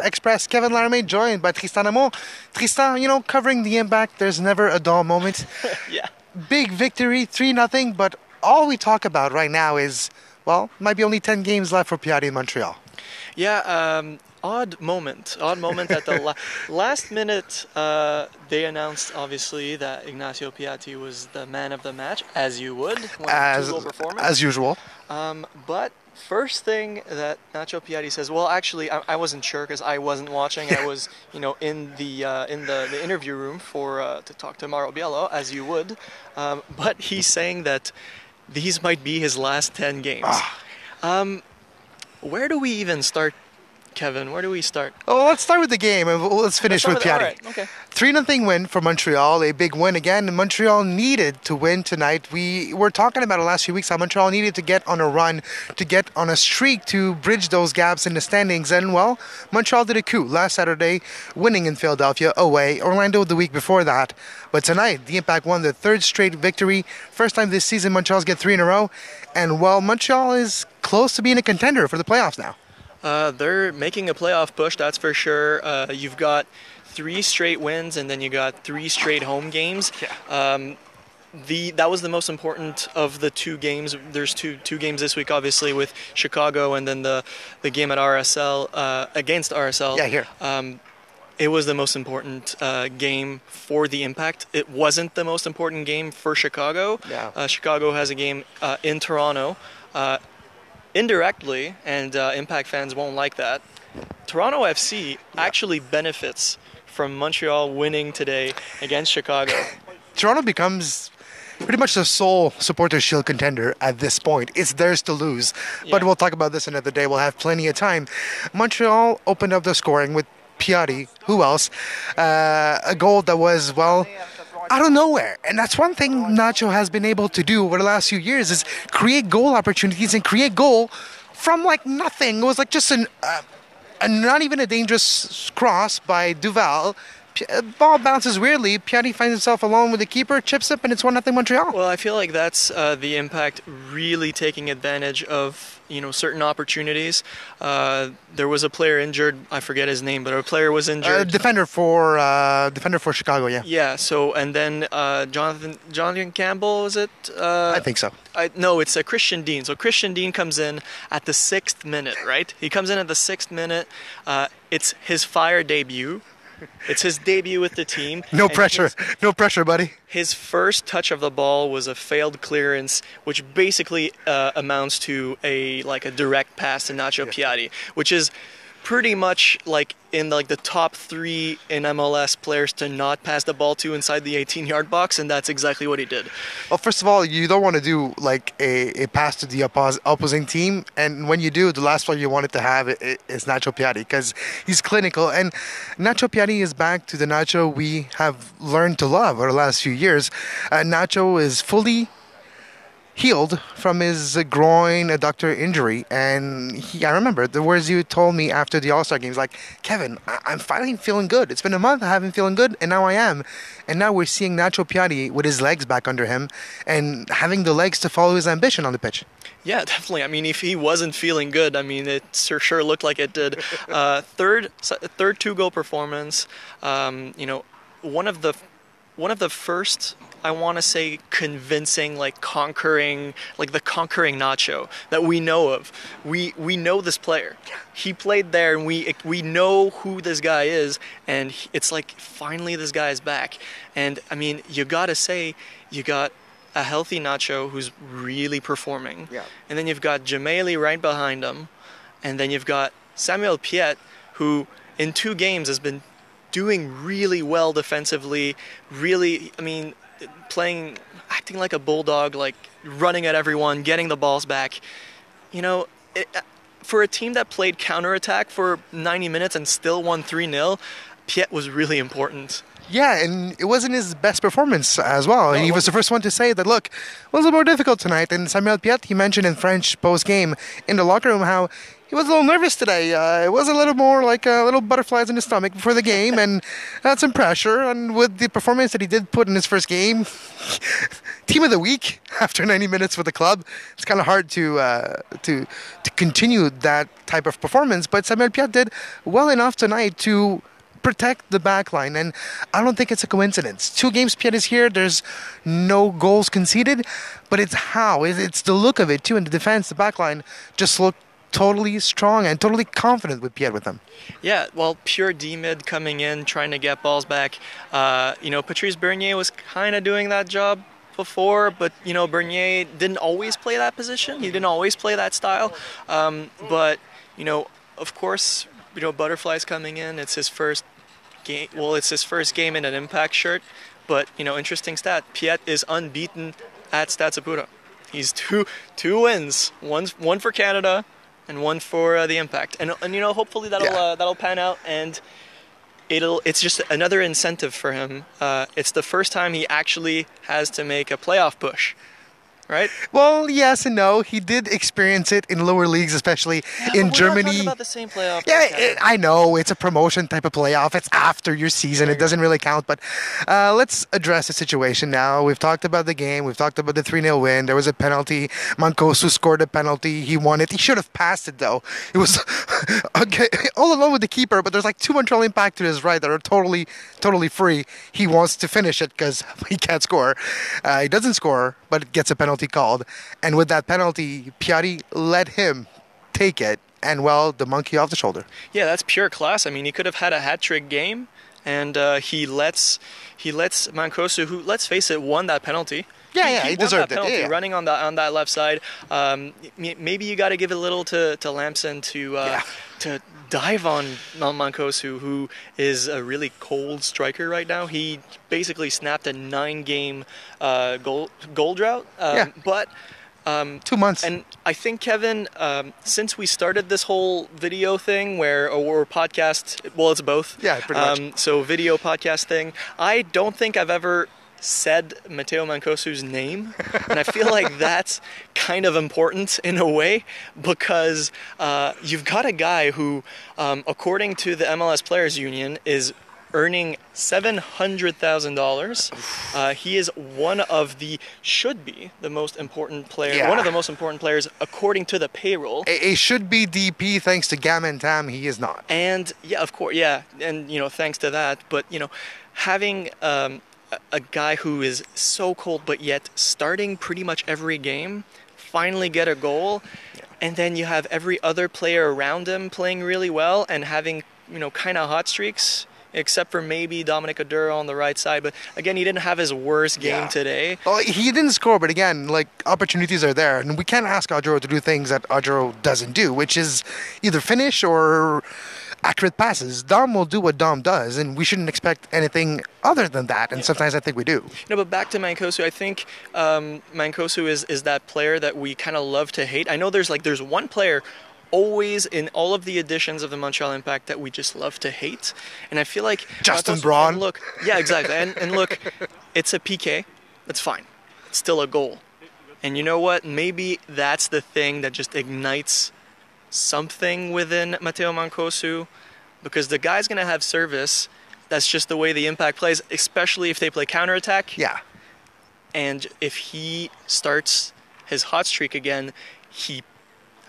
Express, Kevin Laramee, joined by Tristan. Tristan, covering the impact, there's never a dull moment. Yeah. Big victory, 3-0, but all we talk about right now is, might be only 10 games left for Piatti in Montreal. Yeah, odd moment at the last minute. They announced, obviously, that Ignacio Piatti was the man of the match, as you would, two-goal performance. As usual. But first thing that Nacho Piatti says, well, actually, I wasn't sure because I wasn't watching. I was, in the interview room to talk to Mauro Biello, as you would. But he's saying that these might be his last 10 games. Where do we even start, Kevin? Where do we start? Oh, let's start with the game and let's finish with Piatti. All right, okay. 3-0 win for Montreal, a big win again. Montreal needed to win tonight. We were talking about it last few weeks, how Montreal needed to get on a run, to get on a streak to bridge those gaps in the standings. And, Montreal did a coup last Saturday, winning in Philadelphia away. Orlando the week before that. But tonight, the Impact won the third straight victory. First time this season Montreal's get 3 in a row. And, Montreal is close to being a contender for the playoffs now. They're making a playoff push, that's for sure. You've got 3 straight wins, and then you got 3 straight home games. Yeah. That was the most important of the 2 games. There's two games this week, obviously, with Chicago, and then the game at RSL against RSL. Yeah, here. It was the most important game for the Impact. It wasn't the most important game for Chicago. Yeah. Chicago has a game in Toronto. Indirectly, and Impact fans won't like that, Toronto FC actually benefits from Montreal winning today against Chicago. Toronto becomes pretty much the sole supporter shield contender at this point. It's theirs to lose. Yeah. But we'll talk about this another day. We'll have plenty of time. Montreal opened up the scoring with Piatti. Who else? A goal that was, out of nowhere. And that's one thing Nacho has been able to do over the last few years is create goal opportunities and create goal from nothing. It was just not even a dangerous cross by Duval. Ball bounces weirdly. Piatti finds himself alone with the keeper, chips up, and it's 1-0 Montreal. Well, I feel like that's the Impact really taking advantage of certain opportunities. There was a player injured. I forget his name, but a player was injured. Defender for Chicago. Yeah. Yeah. So and then Jonathan Campbell, is it? I think so. No, it's Christian Dean. So Christian Dean comes in at the 6th minute, right? He comes in at the 6th minute. It's his Fire debut. It's his debut with the team. No pressure, buddy. His first touch of the ball was a failed clearance, which basically amounts to a direct pass to Nacho Piatti, which is pretty much in the top 3 in MLS players to not pass the ball to inside the 18-yard box, and that's exactly what he did. Well, first of all, you don't want to do a pass to the opposing team, and when you do, the last one you want it to have is Nacho Piatti because he's clinical, and Nacho Piatti is back to the Nacho we have learned to love over the last few years. Nacho is fully healed from his groin adductor injury, and I remember the words you told me after the All-Star games, Kevin, I'm finally feeling good. It's been a month I haven't been feeling good, and now I am. And now we're seeing Nacho Piatti with his legs back under him and having the legs to follow his ambition on the pitch. Yeah, definitely. I mean, if he wasn't feeling good, it sure looked like it did. Third 2-goal performance. One of the first, I want to say, convincing, conquering, the conquering Nacho that we know of. We know this player. He played there, and we know who this guy is, and it's finally this guy is back. And, you got to say, you got a healthy Nacho who's really performing. Yeah. And then you've got Jameli right behind him, and then you've got Samuel Piette, who in 2 games has been doing really well defensively, really, acting like a bulldog, running at everyone, getting the balls back. For a team that played counterattack for 90 minutes and still won 3-0, Piette was really important. Yeah, and it wasn't his best performance as well. And he was the first one to say that, look, it was a little more difficult tonight. And Samuel Piette, he mentioned in French post-game in the locker room how he was a little nervous today. It was a little more like little butterflies in his stomach before the game, and had some pressure. And with the performance that he did put in his first game, team of the week after 90 minutes with the club, it's kind of hard to continue that type of performance. But Samuel Piat did well enough tonight to protect the back line, and I don't think it's a coincidence. 2 games Piat is here, there's no goals conceded, but it's the look of it too, and the defense, the back line just look totally strong and totally confident with Piat with them. Yeah, well, pure D-mid coming in, trying to get balls back. Patrice Bernier was kind of doing that job before, but, Bernier didn't always play that position. He didn't always play that style. But, of course, Butterfly's coming in. It's his first game. Well, it's his first game in an Impact shirt. But, interesting stat. Piat is unbeaten at Stade Saputo. He's two wins. One for Canada and one for the Impact. And hopefully that'll pan out, and it's just another incentive for him. It's the first time he actually has to make a playoff push. Right? Well, yes and no. He did experience it in lower leagues, especially in Germany. We're not talking about the same playoff. Yeah, I know. It's a promotion type of playoff. It's after your season. It doesn't really count. But let's address the situation now. We've talked about the game. We've talked about the 3-0 win. There was a penalty. Mancosu scored a penalty. He won it. He should have passed it, though. It was okay, all alone with the keeper, but there's like 2 Montreal Impact to his right that are totally free. He wants to finish it because he can't score. He doesn't score, but gets a penalty called, and with that penalty, Piatti let him take it, and the monkey off the shoulder. Yeah, that's pure class. I mean, he could have had a hat-trick game, and he lets Mancosu, who, let's face it, won that penalty. Yeah, he deserved that penalty, it. Yeah. Running on that left side. Maybe you got to give it a little to Lamson to dive on Mancosu, who is a really cold striker right now. He basically snapped a 9-game goal drought. But 2 months. And I think, Kevin, since we started this whole video thing or podcast, well, it's both. Yeah, pretty much. So video podcast thing, I don't think I've ever said Matteo Mancosu's name, and I feel like that's kind of important in a way, because you've got a guy who, according to the MLS Players Union, is earning $700,000. He is should be the most important player, one of the most important players according to the payroll. A should be DP, thanks to Gam and Tam, he is not. And of course, and thanks to that, but having a guy who is so cold but yet starting pretty much every game, finally get a goal, and then you have every other player around him playing really well and having kind of hot streaks, except for maybe Dominic Oduro on the right side. But again, he didn't have his worst game today. Well, he didn't score, but again, opportunities are there, and we can't ask Oduro to do things that Oduro doesn't do, which is either finish or accurate passes. Dom will do what Dom does, and we shouldn't expect anything other than that, and sometimes I think we do. But back to Mancosu, I think Mancosu is that player that we kind of love to hate. I know there's one player always in all of the editions of the Montreal Impact that we just love to hate, and I feel like Justin Braun. Exactly, and look, it's a PK. That's fine. It's still a goal, and you know what? Maybe that's the thing that just ignites something within Matteo Mancosu, because the guy's going to have service. That's just the way the Impact plays, especially if they play counterattack. Yeah. And if he starts his hot streak again,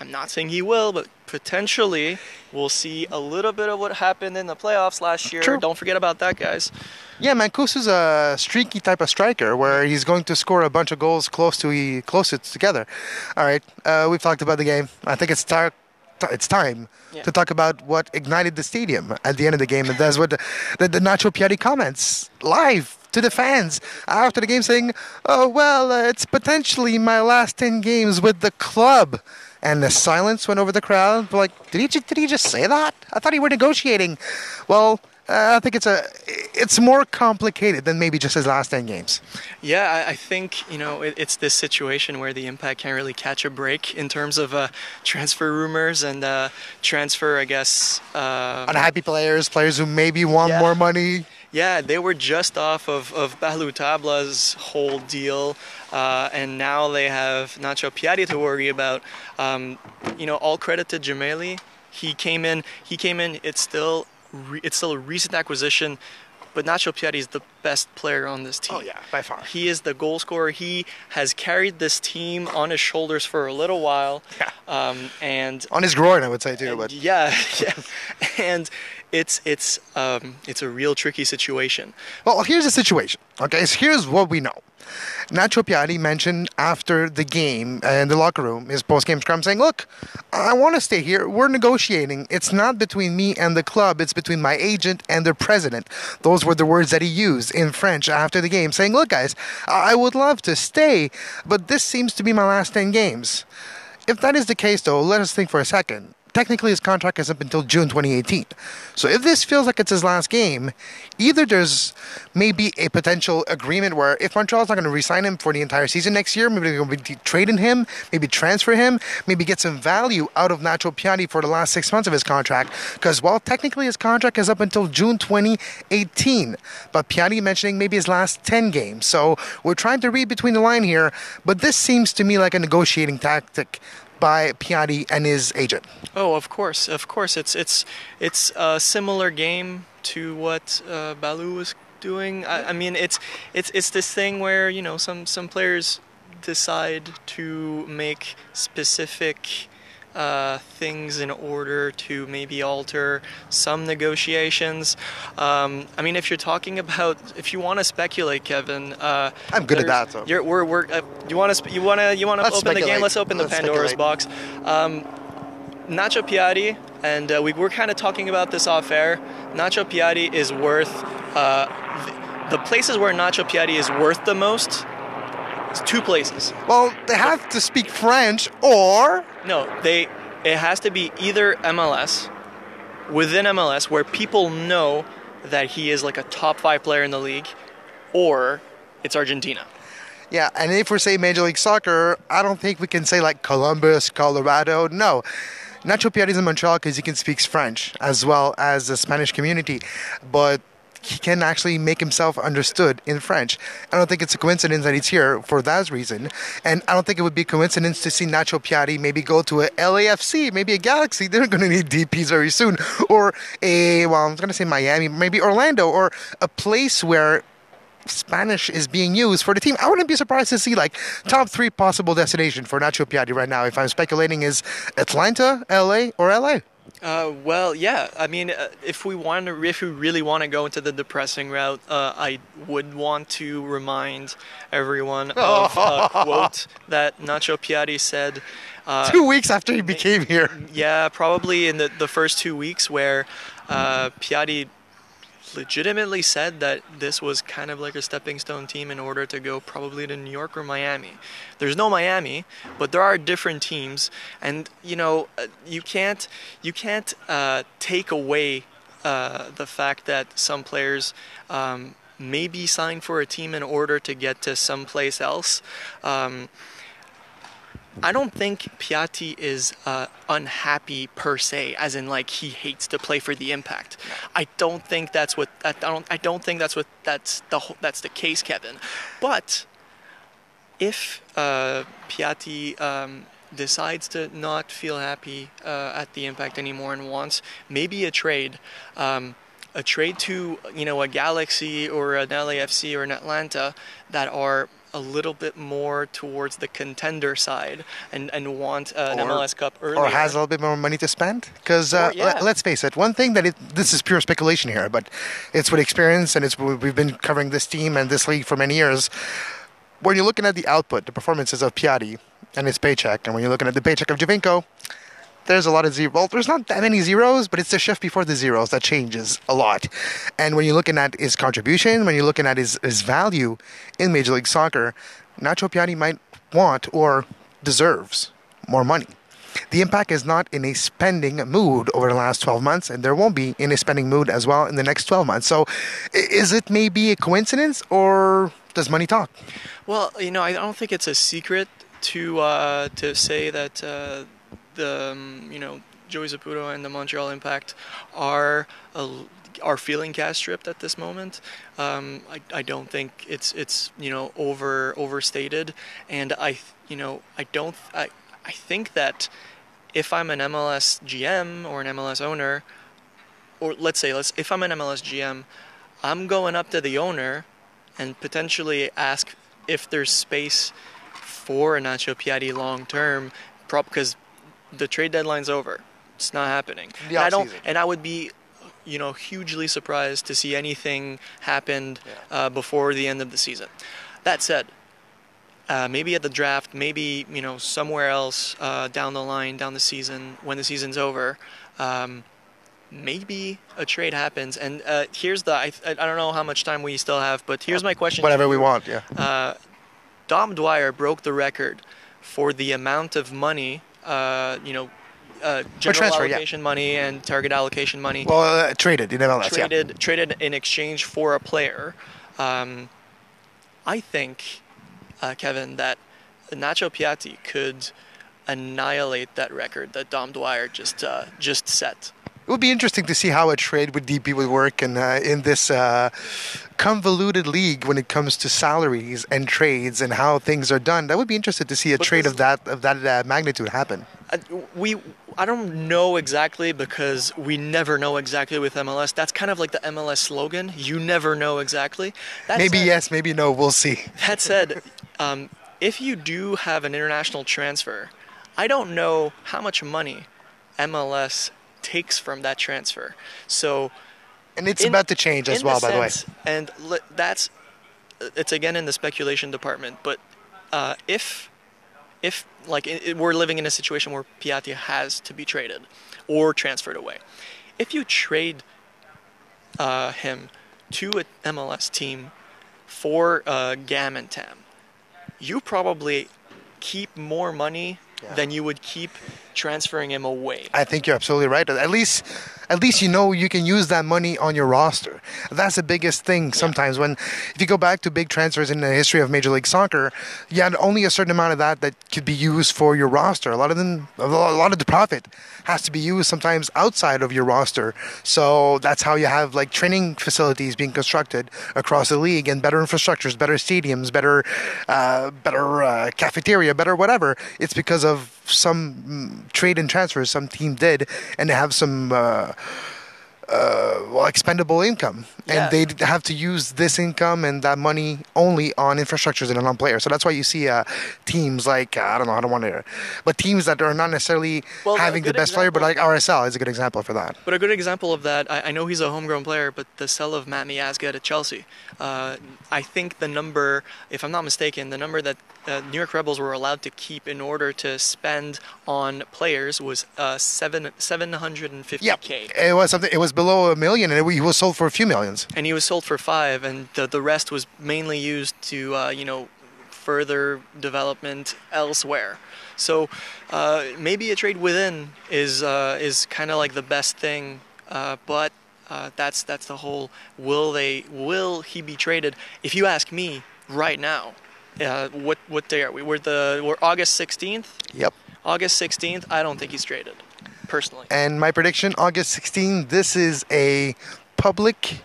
I'm not saying he will, but potentially we'll see a little bit of what happened in the playoffs last year. True. Don't forget about that, guys. Yeah, Mancosu's a streaky type of striker where he's going to score a bunch of goals close together. All right, we've talked about the game. I think it's time to talk about what ignited the stadium at the end of the game, and that's what the Nacho Piatti comments live to the fans after the game, saying, "Oh well, it's potentially my last 10 games with the club." And the silence went over the crowd. Like, did he just say that? I thought he were negotiating. Well, I think it's more complicated than maybe just his last 10 games. Yeah, I think, it's this situation where the Impact can't really catch a break in terms of transfer rumors and transfer, I guess... unhappy players who maybe want more money. Yeah, they were just off of Balu Tabla's whole deal, and now they have Nacho Piatti to worry about. All credit to Gemelli. He came in. It's still a recent acquisition, but Nacho Piatti is the best player on this team. Oh yeah, by far. He is the goal scorer. He has carried this team on his shoulders for a little while, and on his groin, I would say too. But yeah, and it's a real tricky situation. well, here's the situation. Okay, so here's what we know. Nacho Piatti mentioned after the game in the locker room, his post-game scrum, saying, look, I want to stay here. We're negotiating. It's not between me and the club. It's between my agent and their president. Those were the words that he used in French after the game, saying, look, guys, I would love to stay, but this seems to be my last 10 games. If that is the case, though, let us think for a second. Technically, his contract is up until June 2018. So if this feels like it's his last game, either there's maybe a potential agreement where if Montreal's not going to re-sign him for the entire season next year, maybe they're going to be trading him, maybe transfer him, maybe get some value out of Nacho Piatti for the last 6 months of his contract. Because, well, technically his contract is up until June 2018. But Piatti mentioning maybe his last 10 games. So we're trying to read between the line here, but this seems to me like a negotiating tactic by Piatti and his agent. Oh, of course. It's a similar game to what Balu was doing. I mean, it's this thing where some players decide to make specific things in order to maybe alter some negotiations. I mean, if you want to speculate, Kevin, I'm good at that. So. You want to open the game? Let's open the Pandora's box. Nacho Piatti, and we were kind of talking about this off air. Nacho Piatti is worth the places where Nacho Piatti is worth the most. It's two places. Well, they have to speak French or... No, it has to be either MLS, within MLS, where people know that he is like a top 5 player in the league, or it's Argentina. Yeah, and if we're saying Major League Soccer, I don't think we can say like Columbus, Colorado. No. Nacho Piatti's in Montreal because he can speak French as well as the Spanish community. But he can actually make himself understood in French. I don't think it's a coincidence that he's here for that reason. And I don't think it would be a coincidence to see Nacho Piatti maybe go to a LAFC, maybe a Galaxy. They're going to need DPs very soon. Or I was going to say Miami, maybe Orlando, or a place where Spanish is being used for the team. I wouldn't be surprised to see like top 3 possible destination for Nacho Piatti right now. If I'm speculating, is Atlanta, LA, or LA? Well, yeah. I mean, if we really want to go into the depressing route, I would want to remind everyone of a quote that Nacho Piatti said 2 weeks after he became here. Yeah, probably in the first 2 weeks, where Piatti legitimately said that this was kind of like a stepping stone team in order to go probably to New York or Miami. There's no Miami, but there are different teams, and you can't take away the fact that some players may be signed for a team in order to get to someplace else. I don't think Piatti is unhappy per se, as in like he hates to play for the Impact. I don't think that's the case, Kevin. But if Piatti decides to not feel happy at the Impact anymore and wants maybe a trade to a Galaxy or an LAFC or an Atlanta that are a little bit more towards the contender side and want an MLS Cup earlier. Or has a little bit more money to spend. Because let's face it, one thing this is pure speculation here, but it's with experience, and we've been covering this team and this league for many years. When you're looking at the output, the performances of Piatti and his paycheck, and when you're looking at the paycheck of Giovinco, there's a lot of zeros. Well, there's not that many zeros, but it's the shift before the zeros that changes a lot. And when you're looking at his contribution, when you're looking at his value in Major League Soccer, Nacho Piatti might want or deserves more money. The Impact is not in a spending mood over the last 12 months, and there won't be in a spending mood as well in the next 12 months. So is it maybe a coincidence, or does money talk? Well, I don't think it's a secret to say that Joey Zaputo and the Montreal Impact are are feeling cash stripped at this moment. I don't think it's overstated, and I think that if I'm an MLS GM or an MLS owner, or if I'm an MLS GM, I'm going up to the owner and potentially ask if there's space for Nacho Piatti long term, because the trade deadline's over. It's not happening. And I would be, hugely surprised to see anything happen before the end of the season. That said, maybe at the draft, maybe somewhere else down the line, down the season, when the season's over, maybe a trade happens. And here's I don't know how much time we still have, but here's my question. Whatever we want, yeah. Dom Dwyer broke the record for the amount of money, general allocation money and target allocation money. Well, traded in MLS, traded in exchange for a player. I think, Kevin, that Nacho Piatti could annihilate that record that Dom Dwyer just set. It would be interesting to see how a trade with DP would work in this convoluted league when it comes to salaries and trades and how things are done. That would be interesting to see a trade of that magnitude happen. I don't know exactly, because we never know exactly with MLS. That's kind of like the MLS slogan. You never know exactly. Maybe yes, maybe no. We'll see. That said, if you do have an international transfer, I don't know how much money MLS takes from that transfer. And it's about to change as well, by the way. And it's again in the speculation department. But if we're living in a situation where Piatti has to be traded or transferred away, if you trade him to an MLS team for GAM and TAM, you probably keep more money than you would keep transferring him away. I think you're absolutely right. At least you can use that money on your roster. That's the biggest thing sometimes. If you go back to big transfers in the history of Major League Soccer, you had only a certain amount of that could be used for your roster. A lot of the profit has to be used sometimes outside of your roster. So that's how you have training facilities being constructed across the league, and better infrastructures, better stadiums, better cafeteria, better whatever. It's because of some trade and transfers some team did, and they have some expendable income, and they have to use this income and that money only on infrastructures and on players. So that's why you see teams like but teams that are not necessarily having the best player, but like RSL is a good example for that. But a good example of that, I know he's a homegrown player, but the sell of Matt Miazga to Chelsea, I think the number, if I'm not mistaken, the number that New York Rebels were allowed to keep in order to spend on players was $750K. It was something. It was below $1 million, and he was sold for a few millions. And he was sold for $5 million, and the rest was mainly used to further development elsewhere. So maybe a trade within is kind of like the best thing, but that's the whole. Will he be traded? If you ask me right now, what day are we? We're August 16th. Yep. August 16th. I don't think he's traded, personally. And my prediction, August 16th. This is a public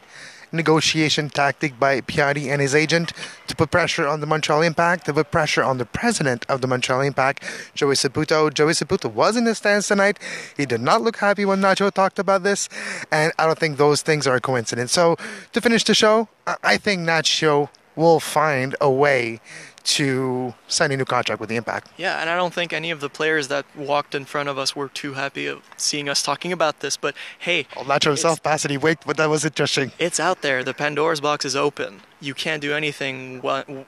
negotiation tactic by Piatti and his agent to put pressure on the Montreal Impact, to put pressure on the president of the Montreal Impact, Joey Saputo. Joey Saputo was in the stands tonight. He did not look happy when Nacho talked about this, and I don't think those things are a coincidence. So to finish the show, I think Nacho will find a way to sign a new contract with the Impact. Yeah, and I don't think any of the players that walked in front of us were too happy of seeing us talking about this. But hey, Nacho himself, Pasadena, wait, but that was interesting. It's out there. The Pandora's box is open. You can't do anything.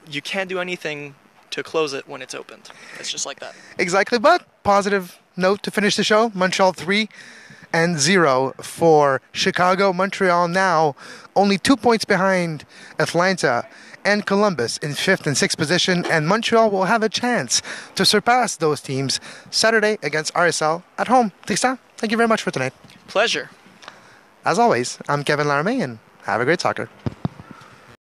You can't do anything to close it when it's opened. It's just like that. Exactly. But positive note to finish the show: Montreal 3-0 for Chicago. Montreal now only 2 points behind Atlanta and Columbus in 5th and 6th position, and Montreal will have a chance to surpass those teams Saturday against RSL at home. Tristan, thank you very much for tonight. Pleasure. As always, I'm Kevin Laramee, and have a great soccer.